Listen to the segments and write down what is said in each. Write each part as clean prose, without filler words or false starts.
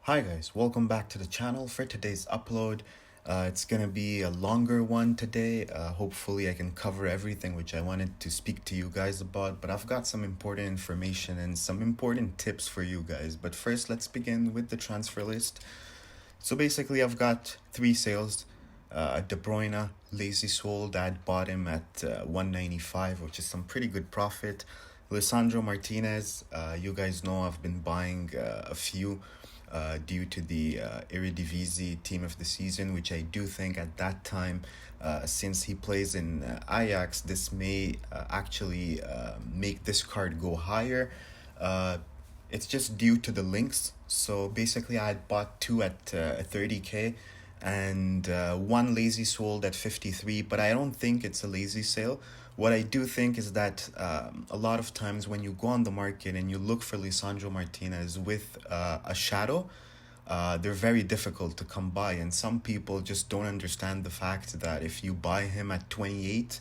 Hi guys, welcome back to the channel. For today's upload, it's gonna be a longer one today. Hopefully I can cover everything which I wanted to speak to you guys about, but I've got some important information and some important tips for you guys. But first, let's begin with the transfer list. So basically, I've got three sales. De Bruyne, lazy sold. I bought him at 195, which is some pretty good profit. Lisandro Martinez, you guys know I've been buying a few due to the Eredivisie team of the season, which I do think at that time, since he plays in Ajax, this may actually make this card go higher. Uh, it's just due to the links. So basically, I had bought two at 30K and one lazy sold at 53, but I don't think it's a lazy sale. What I do think is that a lot of times when you go on the market and you look for Lisandro Martinez with a shadow, they're very difficult to come by. And some people just don't understand the fact that if you buy him at 28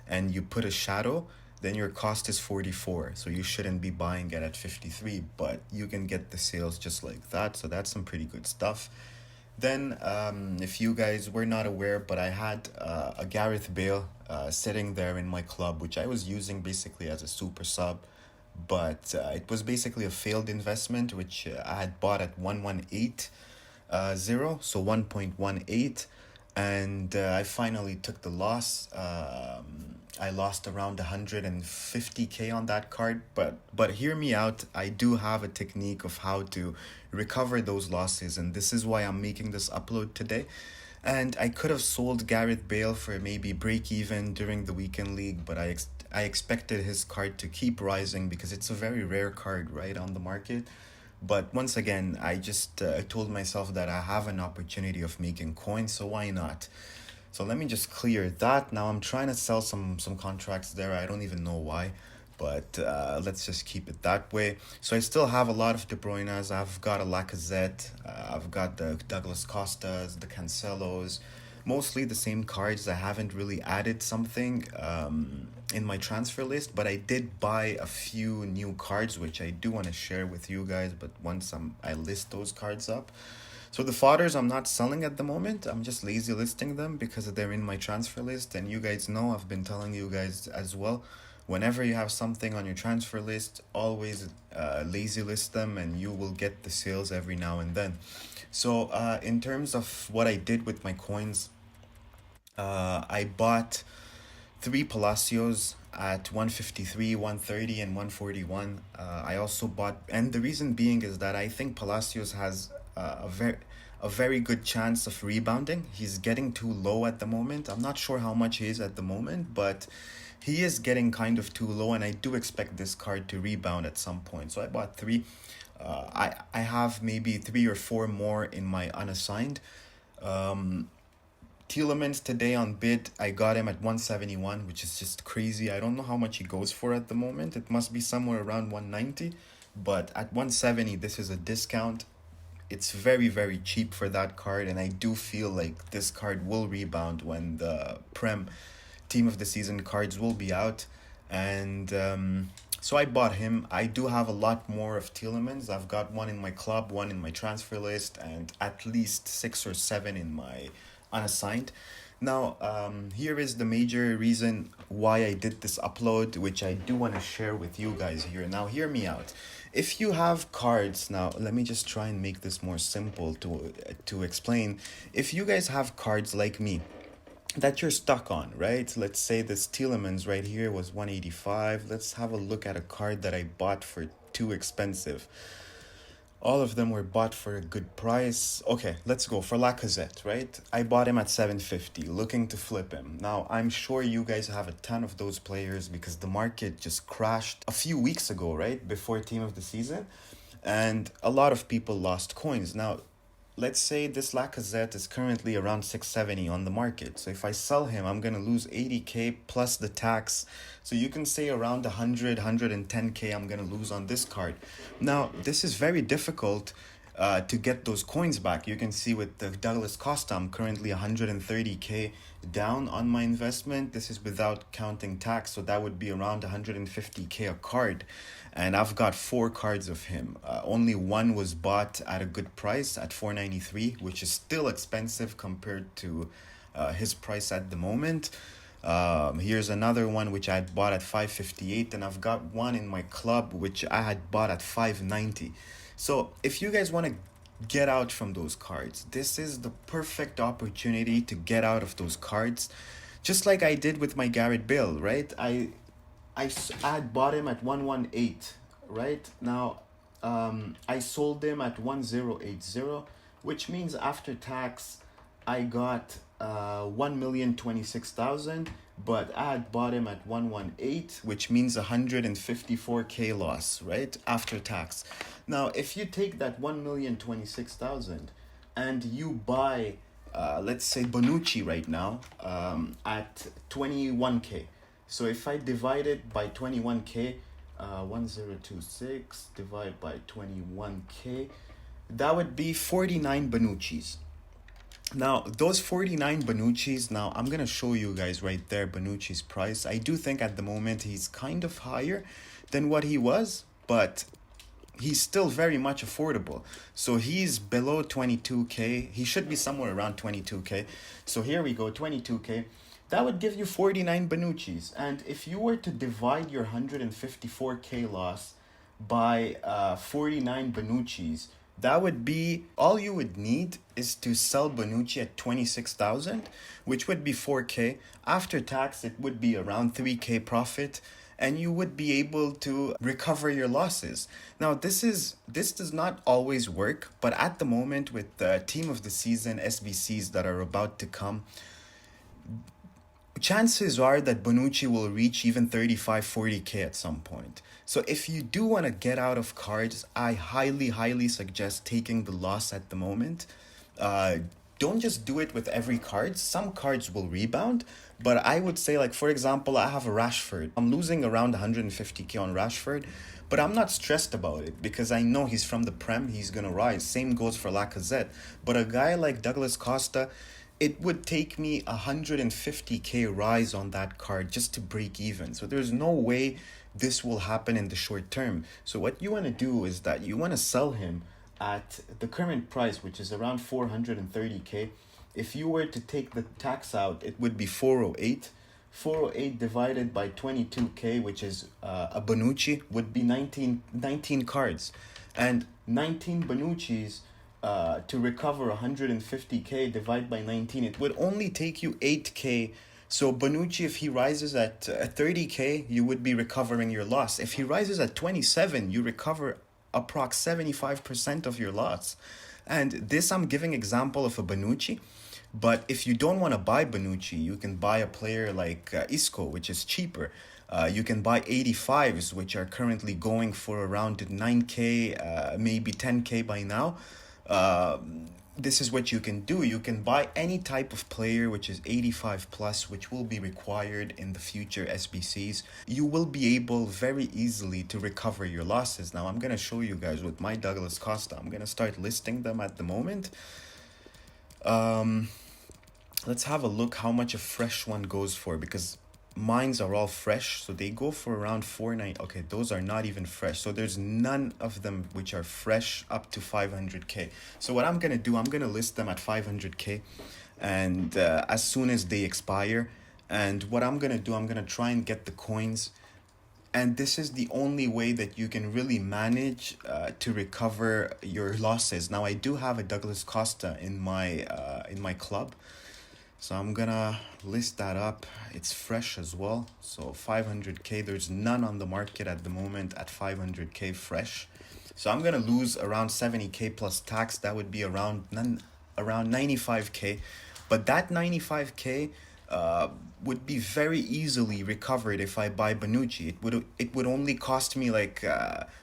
and you put a shadow, then your cost is 44. So you shouldn't be buying it at 53, but you can get the sales just like that. So that's some pretty good stuff. Then, if you guys were not aware, but I had a Gareth Bale sitting there in my club, which I was using basically as a super sub, but it was basically a failed investment, which I had bought at 118 zero, so 1.18, and I finally took the loss. I lost around 150K on that card, but hear me out. I do have a technique of how to recover those losses, and this is why I'm making this upload today. And I could have sold Gareth Bale for maybe break even during the weekend league, but I expected his card to keep rising because it's a very rare card, right, on the market. But once again, I just told myself that I have an opportunity of making coins, so why not? So let me just clear that. Now I'm trying to sell some contracts there. I don't even know why, but let's just keep it that way. So I still have a lot of De Bruyne's. I've got a Lacazette. I've got the Douglas Costas, the Cancelos, mostly the same cards. I haven't really added something in my transfer list, but I did buy a few new cards, which I do want to share with you guys. But once I list those cards up. So the fodders I'm not selling at the moment. I'm just lazy listing them because they're in my transfer list. And you guys know I've been telling you guys as well. Whenever you have something on your transfer list, always lazy list them and you will get the sales every now and then. So in terms of what I did with my coins, I bought three Palacios at 153, 130, and 141. I also bought, and the reason being is that I think Palacios has a very good chance of rebounding. He's getting too low at the moment. I'm not sure how much he is at the moment, but he is getting kind of too low, and I do expect this card to rebound at some point. So I bought three. I have maybe three or four more in my unassigned. Um, Tielemans today on bid, I got him at 171, which is just crazy. I don't know how much he goes for at the moment. It must be somewhere around 190, but at 170, this is a discount. It's very, very cheap for that card, and I do feel like this card will rebound when the Prem team of the season cards will be out. And so I bought him. I do have a lot more of Tielemans. I've got one in my club, one in my transfer list, and at least six or seven in my unassigned. Now, here is the major reason why I did this upload, which I do want to share with you guys here. Now, hear me out. If you have cards, now let me just try and make this more simple to explain. If you guys have cards like me, that you're stuck on, right? Let's say this Tielemans right here was 185. Let's have a look at a card that I bought for too expensive. All of them were bought for a good price. Okay, let's go for Lacazette, right? I bought him at 750, looking to flip him. Now, I'm sure you guys have a ton of those players because the market just crashed a few weeks ago, right? Before team of the season. And a lot of people lost coins. Now, let's say this Lacazette is currently around 670 on the market. So if I sell him, I'm going to lose 80K plus the tax. So you can say around 100, 110K I'm going to lose on this card. Now, this is very difficult to get those coins back. You can see with the Douglas Costa, I'm currently 130k down on my investment. This is without counting tax, so that would be around 150k a card. And I've got 4 cards of him. Only one was bought at a good price at 493, which is still expensive compared to his price at the moment. Here's another one which I had bought at 558, and I've got one in my club which I had bought at 590. So if you guys want to get out from those cards, this is the perfect opportunity to get out of those cards, just like I did with my Garrett Bale, right? I had bought him at 118, right? Now I sold him at 1080, which means after tax I got 1,026,000, but I had bought him at 118, which means 154k loss, right? After tax. Now, if you take that 1,026,000 and you buy, let's say Bonucci right now, at 21k. So if I divide it by 21k, 1026 divided by 21k, that would be 49 Bonucci's. Now, those 49 Bonucci's, now I'm going to show you guys right there Bonucci's price. I do think at the moment he's kind of higher than what he was, but he's still very much affordable. So he's below 22k. He should be somewhere around 22k. So here we go, 22k. That would give you 49 Bonucci's. And if you were to divide your 154k loss by 49 Bonucci's, that would be, all you would need is to sell Bonucci at 26,000, which would be 4k. After tax, it would be around 3k profit, and you would be able to recover your losses. Now, this does not always work, but at the moment with the team of the season SBCs that are about to come, chances are that Bonucci will reach even 35-40k at some point. So if you do want to get out of cards, I highly suggest taking the loss at the moment. Don't just do it with every card. Some cards will rebound, but I would say, like, for example, I have a Rashford. I'm losing around 150k on Rashford, but I'm not stressed about it because I know he's from the Prem, he's going to rise. Same goes for Lacazette. But a guy like Douglas Costa, it would take me 150k rise on that card just to break even. So there's no way this will happen in the short term. So what you want to do is that you want to sell him at the current price, which is around 430k. If you were to take the tax out, it would be 408. 408 divided by 22k, which is a Bonucci, would be 19 cards. And 19 Bonucci's, to recover 150k, divide by 19, it would only take you 8k. So Bonucci, if he rises at 30k, you would be recovering your loss. If he rises at 27, you recover approx 75% of your loss. And this, I'm giving example of a Bonucci. But if you don't want to buy Bonucci, you can buy a player like Isco, which is cheaper. You can buy 85s, which are currently going for around 9k, maybe 10k by now. This is what you can do. You can buy any type of player which is 85 plus, which will be required in the future SBCs. You will be able very easily to recover your losses. Now, I'm going to show you guys with my Douglas Costa. I'm going to start listing them at the moment. Let's have a look how much a fresh one goes for, because mines are all fresh, so they go for around 490. Okay, those are not even fresh, so there's none of them which are fresh up to 500k. So what I'm gonna do, I'm gonna list them at 500k, and as soon as they expire, and what I'm gonna do, I'm gonna try and get the coins. And this is the only way that you can really manage to recover your losses. Now, I do have a Douglas Costa in my club, so I'm gonna list that up. It's fresh as well, so 500k. There's none on the market at the moment at 500k fresh. So I'm gonna lose around 70k plus tax. That would be around 95k. But that 95k would be very easily recovered if I buy Bonucci. It would only cost me like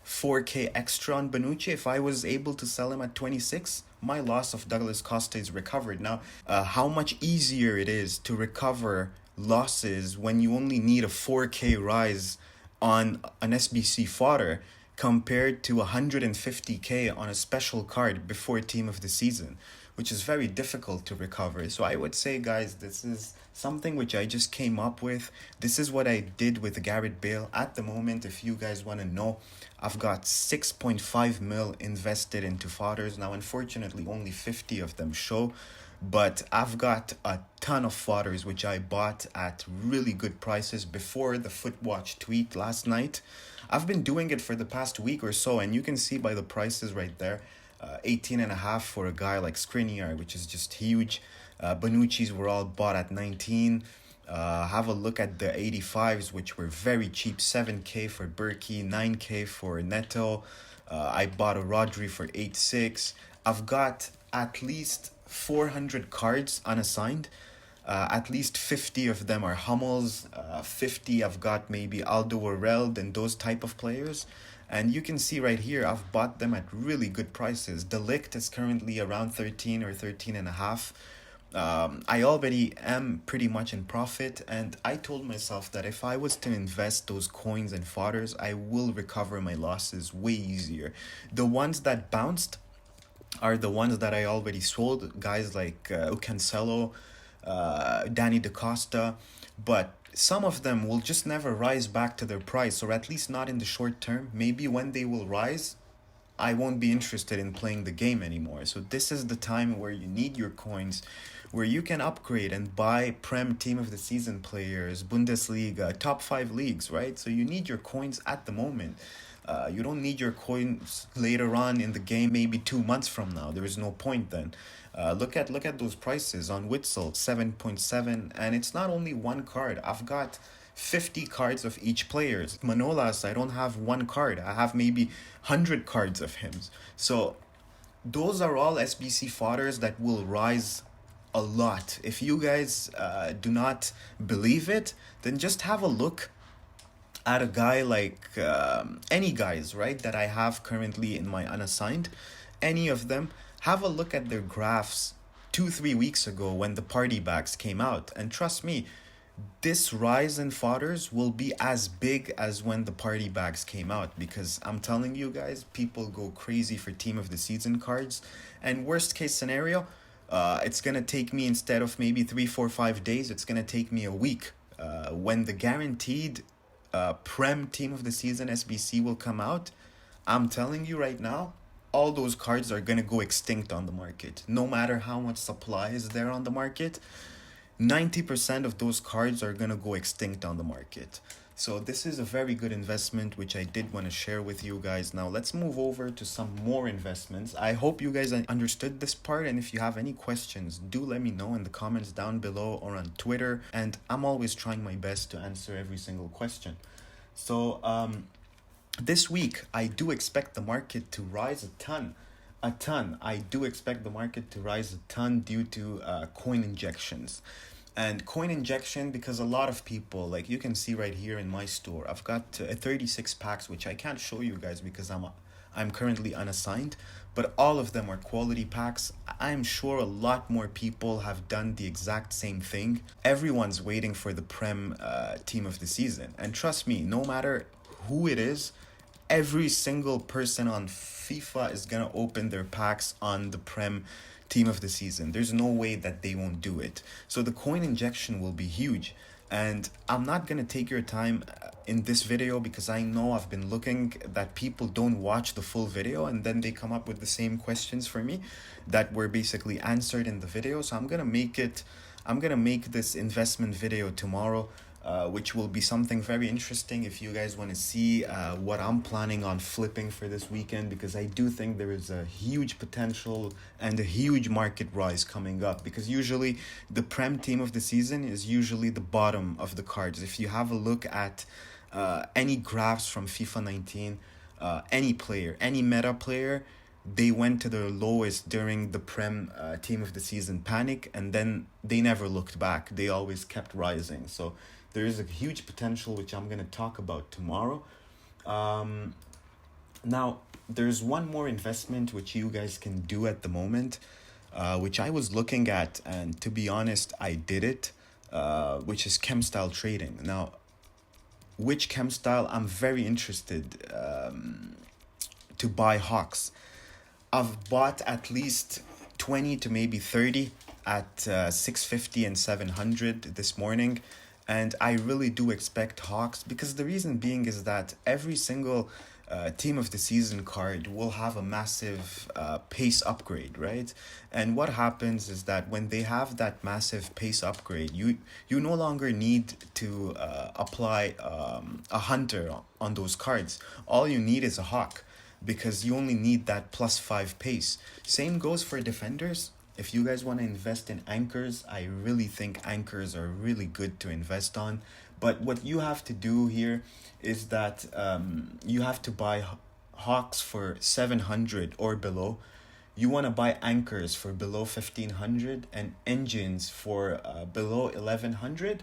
4k extra on Bonucci if I was able to sell him at 26. My loss of Douglas Costa is recovered. Now, how much easier it is to recover losses when you only need a 4k rise on an SBC fodder compared to 150k on a special card before team of the season, which is very difficult to recover. So I would say, guys, this is something which I just came up with. This is what I did with Garrett Bale. At the moment, if you guys want to know, I've got 6.5 mil invested into fodders. Now, unfortunately, only 50 of them show, but I've got a ton of fodders which I bought at really good prices before the Footwatch tweet last night. I've been doing it for the past week or so, and you can see by the prices right there. 18 and a half for a guy like Skriniar, which is just huge. Bonucci's were all bought at 19. Have a look at the 85s, which were very cheap. 7k for Berkey, 9k for Neto. I bought a Rodri for 8.6. I've got at least 400 cards unassigned. At least 50 of them are Hummels. 50 I've got maybe Alderweireld and those type of players. And you can see right here, I've bought them at really good prices. De Ligt is currently around 13 or 13 and a half. I already am pretty much in profit, and I told myself that if I was to invest those coins and fodders, I will recover my losses way easier. The ones that bounced are the ones that I already sold, guys like Cancelo, Danny DaCosta, but some of them will just never rise back to their price, or at least not in the short term. Maybe when they will rise, I won't be interested in playing the game anymore. So this is the time where you need your coins, where you can upgrade and buy Prem Team of the Season players, Bundesliga, top 5 leagues, right? So you need your coins at the moment. You don't need your coins later on in the game, maybe 2 months from now. There is no point then. Look at those prices on Witzel, 7.7, and it's not only one card. I've got 50 cards of each player. Manolas, I don't have one card. I have maybe 100 cards of him. So those are all SBC fodders that will rise a lot. If you guys do not believe it, then just have a look at a guy like any guys, right, that I have currently in my unassigned, any of them. Have a look at their graphs 2-3 weeks ago when the party bags came out, and trust me, this rise in fodders will be as big as when the party bags came out, because I'm telling you guys, people go crazy for team of the season cards. And worst case scenario, it's gonna take me, instead of maybe 3-4-5 days, it's gonna take me a week. When the guaranteed Prem Team of the Season SBC will come out, I'm telling you right now, all those cards are gonna go extinct on the market. No matter how much supply is there on the market, 90% of those cards are gonna go extinct on the market. So this is a very good investment, which I did want to share with you guys. Now let's move over to some more investments. I hope you guys understood this part, and if you have any questions, do let me know in the comments down below or on Twitter, and I'm always trying my best to answer every single question. So this week I do expect the market to rise a ton. I do expect the market to rise a ton due to coin injections. And coin injection, because a lot of people, like you can see right here in my store, I've got 36 packs, which I can't show you guys because I'm currently unassigned, but all of them are quality packs. I'm sure a lot more people have done the exact same thing. Everyone's waiting for the Prem Team of the Season. And trust me, no matter who it is, every single person on FIFA is gonna open their packs on the Prem Team of the Season. There's no way that they won't do it. So the coin injection will be huge. And I'm not gonna take your time in this video because I know I've been looking that people don't watch the full video and then they come up with the same questions for me that were basically answered in the video. So I'm gonna make this investment video tomorrow, which will be something very interesting if you guys want to see what I'm planning on flipping for this weekend, because I do think there is a huge potential and a huge market rise coming up, because usually the Prem Team of the Season is usually the bottom of the cards. If you have a look at any graphs from FIFA 19, any player, any meta player, they went to their lowest during the Prem Team of the Season panic, and then they never looked back. They always kept rising. So there is a huge potential, which I'm going to talk about tomorrow. Now, there's one more investment which you guys can do at the moment, which I was looking at, and to be honest, I did it, which is chem style trading. Now, which chem style? I'm very interested to buy Hawks. I've bought at least 20 to maybe 30 at 650 and 700 this morning. And I really do expect Hawks, because the reason being is that every single team of the season card will have a massive pace upgrade, right? And what happens is that when they have that massive pace upgrade, you no longer need to apply a hunter on those cards. All you need is a hawk, because you only need that +5 pace. Same goes for defenders. If you guys want to invest in anchors, I really think anchors are really good to invest on. But what you have to do here is that you have to buy hawks for 700 or below. You want to buy anchors for below 1500 and engines for below 1100.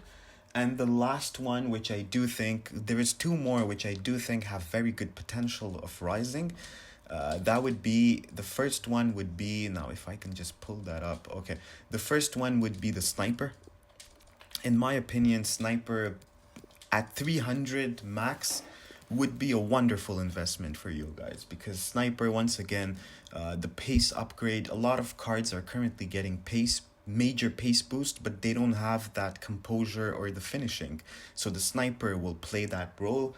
And the last one, which I do think, there is two more which I do think have very good potential of rising. That would be, the first one would be, now if I can just pull that up. Okay, the first one would be the sniper. In my opinion, sniper at 300 max would be a wonderful investment for you guys, because sniper, once again, the pace upgrade, a lot of cards are currently getting major pace boost, but they don't have that composure or the finishing, so the sniper will play that role.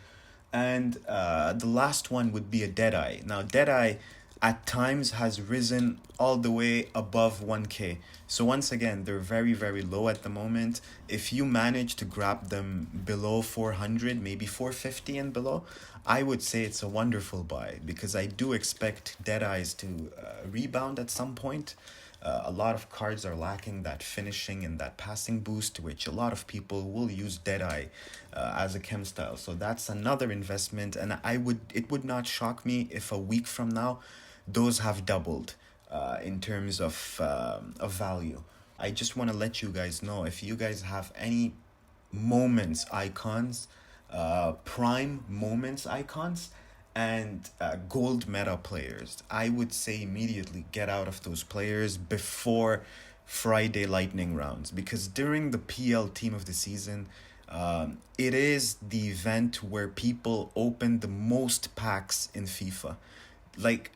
And the last one would be a Deadeye. Now, Deadeye at times has risen all the way above 1k. So once again, they're very, very low at the moment. If you manage to grab them below 400, maybe 450 and below, I would say it's a wonderful buy, because I do expect Deadeyes to rebound at some point. A lot of cards are lacking that finishing and that passing boost, which a lot of people will use Deadeye as a chem style. So that's another investment, and it would not shock me if a week from now those have doubled in terms of value. I just want to let you guys know, if you guys have any moments icons, prime moments icons, and gold meta players, I would say immediately get out of those players before Friday lightning rounds, because during the PL team of the season, it is the event where people open the most packs in FIFA. Like,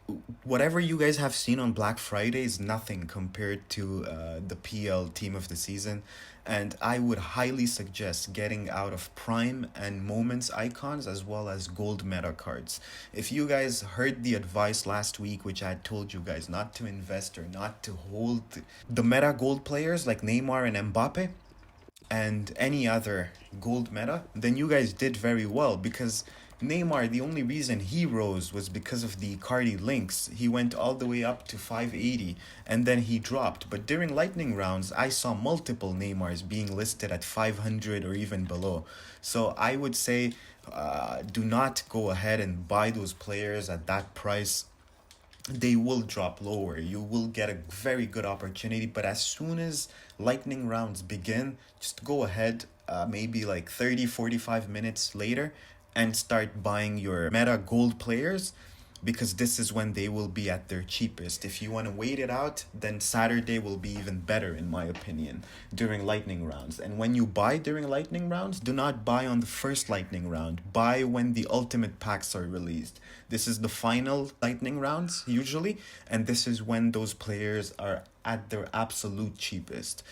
whatever you guys have seen on Black Friday is nothing compared to the PL team of the season. And I would highly suggest getting out of prime and moments icons, as well as gold meta cards. If you guys heard the advice last week, which I told you guys not to invest or not to hold the meta gold players like Neymar and Mbappe and any other gold meta, then you guys did very well, because Neymar, the only reason he rose was because of the Cardi links. He went all the way up to 580 and then he dropped. But during lightning rounds, I saw multiple Neymars being listed at 500 or even below. So I would say do not go ahead and buy those players at that price. They will drop lower. You will get a very good opportunity, but as soon as lightning rounds begin, just go ahead, maybe like 30-45 minutes later, and start buying your meta gold players, because this is when they will be at their cheapest. If you want to wait it out, then Saturday will be even better, in my opinion, during lightning rounds. And when you buy during lightning rounds, do not buy on the first lightning round. Buy when the ultimate packs are released. This is the final lightning rounds usually, and this is when those players are at their absolute cheapest.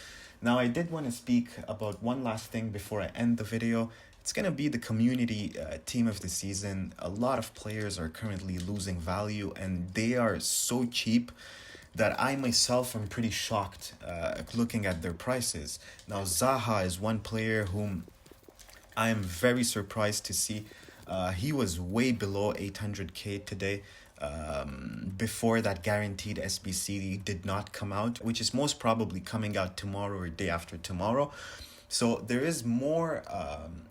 Now, I did want to speak about one last thing before I end the video. It's going to be the community team of the season. A lot of players are currently losing value, and they are so cheap that I myself am pretty shocked looking at their prices. Now, Zaha is one player whom I am very surprised to see. He was way below 800k today. Before that guaranteed SBC did not come out, which is most probably coming out tomorrow or day after tomorrow. So there is more,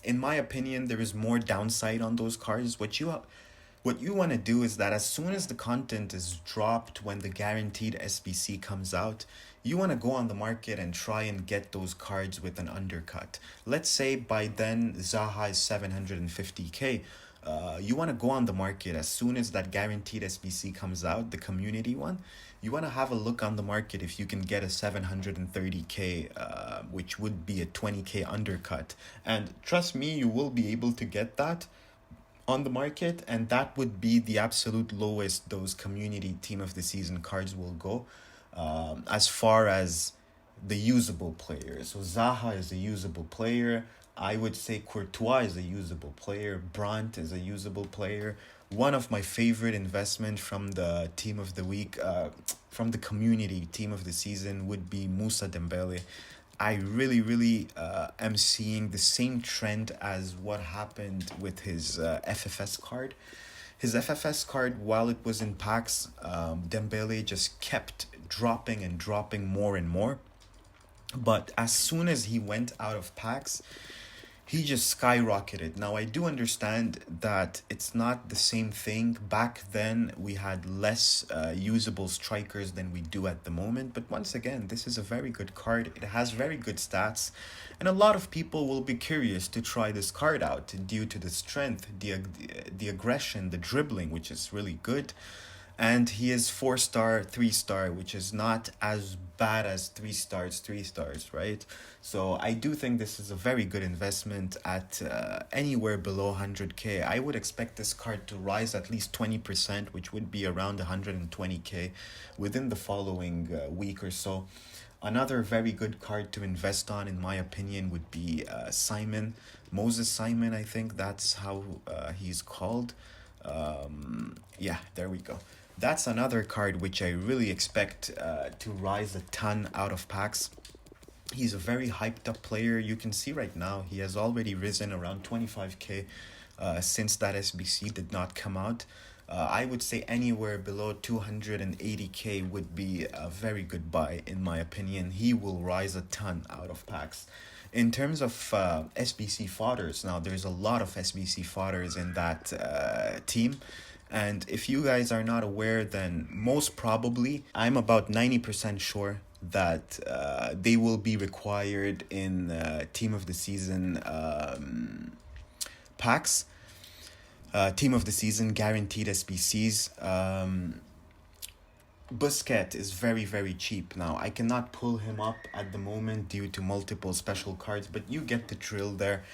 in my opinion, there is more downside on those cards. What you want to do is that as soon as the content is dropped, when the guaranteed SBC comes out, you want to go on the market and try and get those cards with an undercut. Let's say by then Zaha is 750k. You want to go on the market as soon as that guaranteed SBC comes out, the community one. You want to have a look on the market if you can get a 730k, which would be a 20k undercut. And trust me, you will be able to get that. on the market, and that would be the absolute lowest those community team of the season cards will go, as far as the usable players. So Zaha is a usable player. I would say Courtois is a usable player. Brandt is a usable player. One of my favorite investment from the team of the week, from the community team of the season, would be Moussa Dembele. I really, really am seeing the same trend as what happened with his FFS card. His FFS card, while it was in packs, Dembele just kept dropping and dropping more and more. But as soon as he went out of packs, he just skyrocketed. Now, I do understand that it's not the same thing. Back then, we had less usable strikers than we do at the moment. But once again, this is a very good card. It has very good stats. And a lot of people will be curious to try this card out due to the strength, the aggression, the dribbling, which is really good. And he is 4-star, 3-star, which is not as bad as 3 stars, right? So I do think this is a very good investment at anywhere below 100k. I would expect this card to rise at least 20%, which would be around 120k within the following week or so. Another very good card to invest on, in my opinion, would be Moses Simon. I think that's how he's called. Yeah, there we go. That's another card which I really expect to rise a ton out of packs. He's a very hyped up player. You can see right now he has already risen around 25k since that SBC did not come out. I would say anywhere below 280k would be a very good buy, in my opinion. He will rise a ton out of packs. In terms of SBC fodders, now there's a lot of SBC fodders in that team. And if you guys are not aware, then most probably, I'm about 90% sure that they will be required in Team of the Season packs. Team of the Season guaranteed SBCs. Busquets is very, very cheap now. I cannot pull him up at the moment due to multiple special cards, but you get the drill there.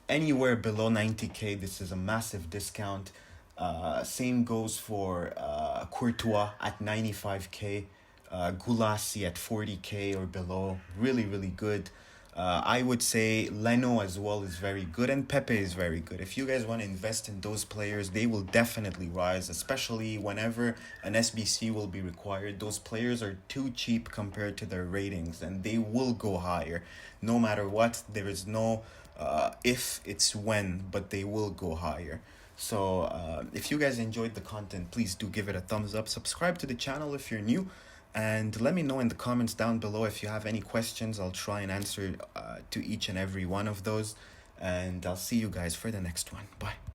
Anywhere below 90k, this is a massive discount. Same goes for Courtois at 95k, Goulassi at 40k or below. Really, really good. I would say Leno as well is very good, and Pepe is very good. If you guys want to invest in those players, they will definitely rise, especially whenever an SBC will be required. Those players are too cheap compared to their ratings, and they will go higher. No matter what, there is no if, it's when, but they will go higher. So if you guys enjoyed the content, please do give it a thumbs up. Subscribe to the channel if you're new. And let me know in the comments down below if you have any questions. I'll try and answer to each and every one of those. And I'll see you guys for the next one. Bye.